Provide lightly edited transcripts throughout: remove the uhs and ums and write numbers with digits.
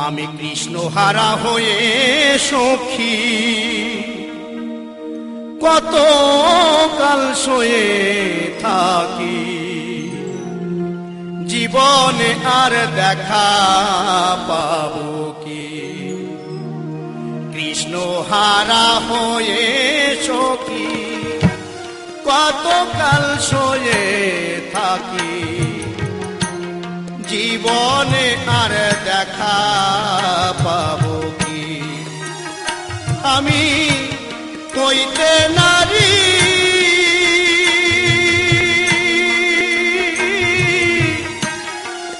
আমি কৃষ্ণ হারা হয়ে সখী কত কাল শোয়ে থাকি, জীবনে আর দেখা পাবো কি? কৃষ্ণ হারা হয়ে সখী কত কাল শোয়ে থাকি, জীবনে আর দেখা পাবো কি? আমি কইতে নারী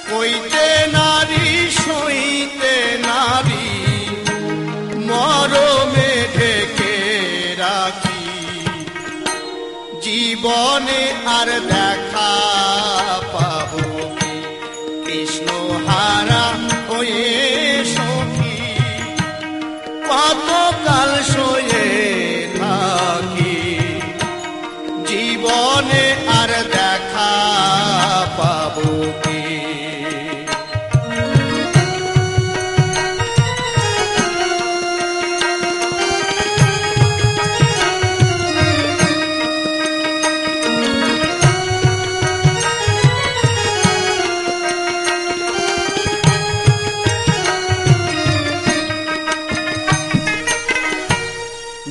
কইতে নারী সইতে নারী মরমে ঢেকে রাখি, জীবনে আর দেখা পাবো কি? কৃষ্ণ হারা হয়ে সখী কত কাল শোয়ে থাকি, জীবনে আর দেখা পাবো কি?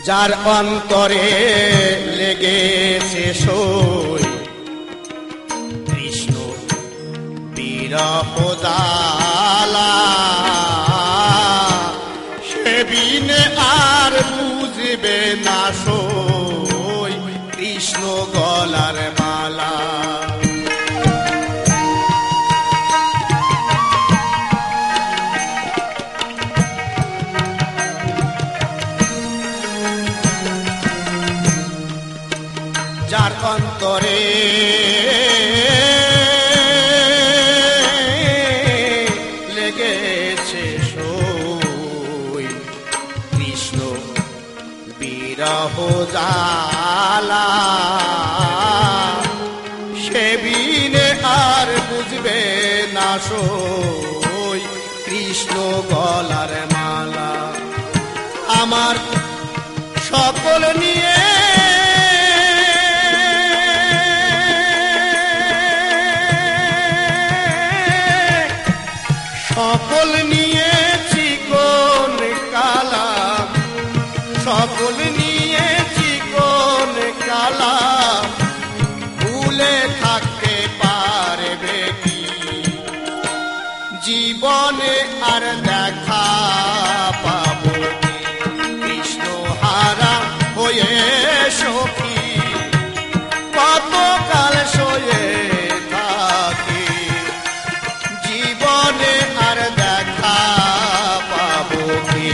যার অন্তরে লেগেছে সই কৃষ্ণ বিরহ জ্বালা, সে বিনে আর বুঝবে না সই কৃষ্ণ গলার মালা। যার অন্তরে লেগেছে সই কৃষ্ণ বিরহ জ্বালা, সে বিনে আর বুঝবে না সই কৃষ্ণ গলার মালা। আমার সকল নিয়ে সকল নিয়েছি কোন কালা, সকল নিয়েছি কোন কালা, ভুলে থাকতে পারবে কি? জীবনে আর দেখা পাবো কি? কৃষ্ণ হারা হয়ে সখী কত কাল শোয়ে থাকি, জীবনে আর দেখা পাবো কি?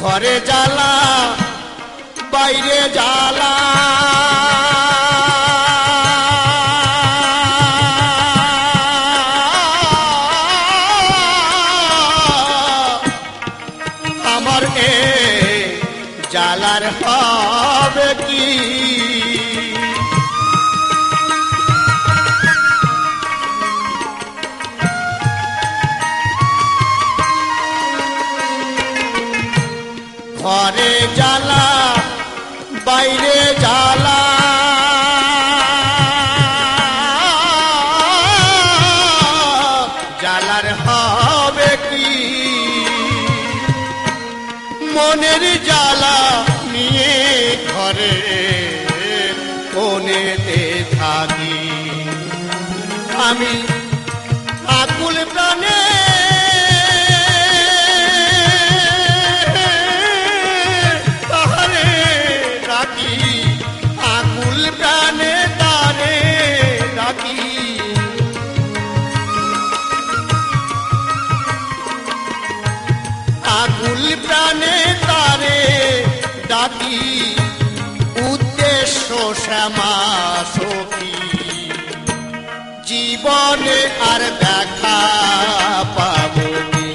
ঘরে জ্বালা বাইরে জ্বালা, আমার এ জ্বালার হবে কি? ঘরে জ্বালা বাইরে জ্বালা, জ্বালার হবে কি? মনের জ্বালা নিয়ে ঘরে কোণেতে থাকি, আকুল প্রাণে তারে ডাকি, আকুল প্রাণে তারে ডাকি। আকুল প্রাণে তারে ডাকি, উদ্দেশ্য শ্যামা সখী। জীবনে আর দেখা পাবো কি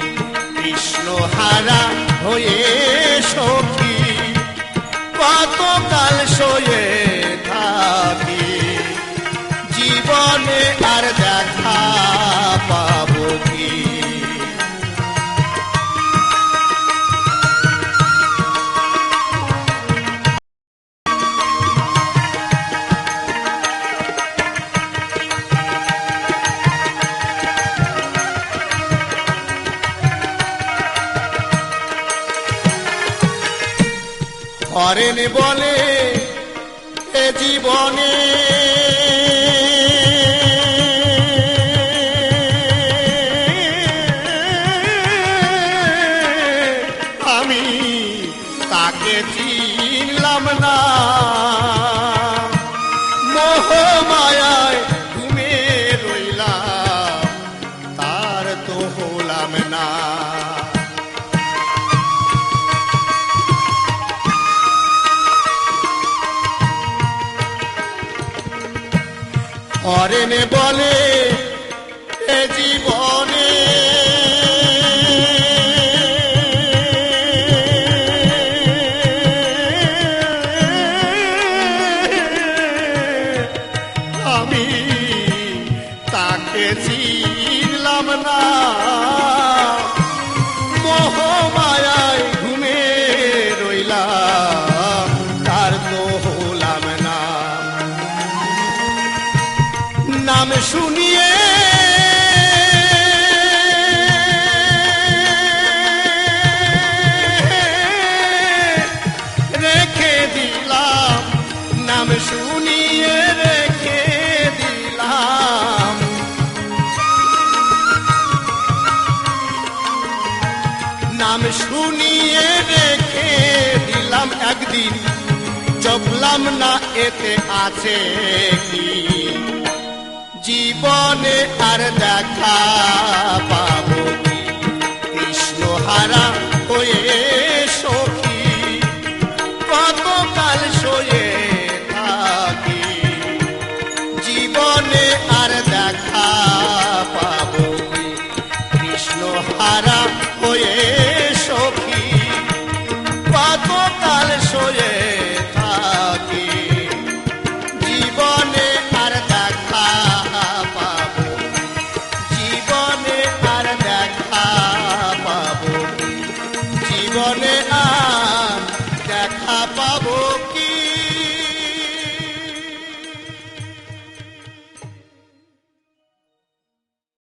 কৃষ্ণ হারা হয়ে সখী, কতকাল সয়ে থাকি। জীবনে আর দেখা পাবো কি। হরেন বলে এ জীবনে আমি তাকে চিনলাম না, মোহ মায়ায় ঘুমে রইলাম, তার তো হলাম না। হরেন বলে এ জীবনে আমি তাকে চিনলাম না, মোহ মায়ায় ঘুমে রইলাম, তার তো হলাম না। নাম শুনিয়ে রেখে দিলাম, নাম শুনিয়ে রেখে দিলাম। নাম শুনিয়ে রেখে দিলাম, একদিন জপলাম না এতে আছে কি। জীবনে আর দেখা পাবো কি কৃষ্ণ হারা হয়ে সখী, কতকাল সয়ে থাকি। জীবনে আর দেখা পাবো কি কৃষ্ণ হারা হয়ে সখী, কতকাল সয়ে থাকি। জীবনে আর দেখা পাবো, জীবনে আর দেখা পাবো, জীবনে আর দেখা পাবো কি।